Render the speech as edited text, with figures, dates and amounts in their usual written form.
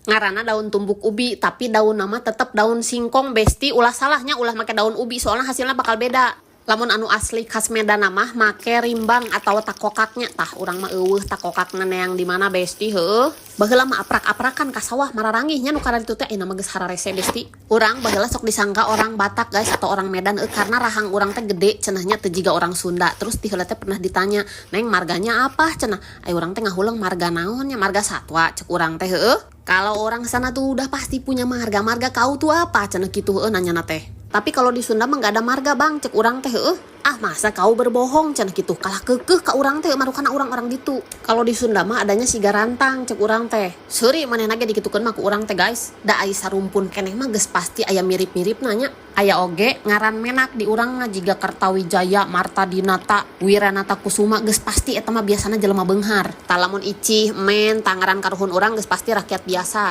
Ngaranna daun tumbuk ubi, tapi daun nama tetap daun singkong besti. Ulah salahnya ulah make daun ubi, soalnya hasilnya bakal beda. Lamun anu asli khas Medan mah make rimbang atau takokaknya. Tah urang mah eueuh takokakna neang di mana besti heuh. Baheula mah aprak-aprakan ka sawah mararangihnya nu kana ditu teh ina mah geus hararese besti. Urang baheula sok disangka orang Batak guys atau orang Medan karena rahang urang teh gede cenahnya teu jiga orang Sunda. Terus ti heula teh pernah ditanya, "Neng marganya apa?" cenah. Ai urang teh ngahuleung marga naon nya, marga satwa cek urang teh heuh. Kalau orang sana tuh udah pasti punya marga kau tuh apa cenah kitu heuh nanyana teh. Tapi kalau di Sunda mah gak ada marga bang, cek urang teh heuh. Ah masa kau berbohong cenah kitu, kalah keukeuh ka urang teh marukana urang-orang ditu. Kalau di Sunda mah adanya siga rantang cek urang teh. Seuri manehna ge dikitukeun mah ku urang teh guys. Da aya sarumpun keneh mah geus pasti aya mirip-mirip nanya. Aya oge ngaran menak di urang mah jiga Kartawijaya, Marta Dinata, Wiranata Kusuma geus pasti eta mah biasana jelema beunghar. Talamun Icih, Men, Tangaran karuhun urang geus pasti rakyat biasa.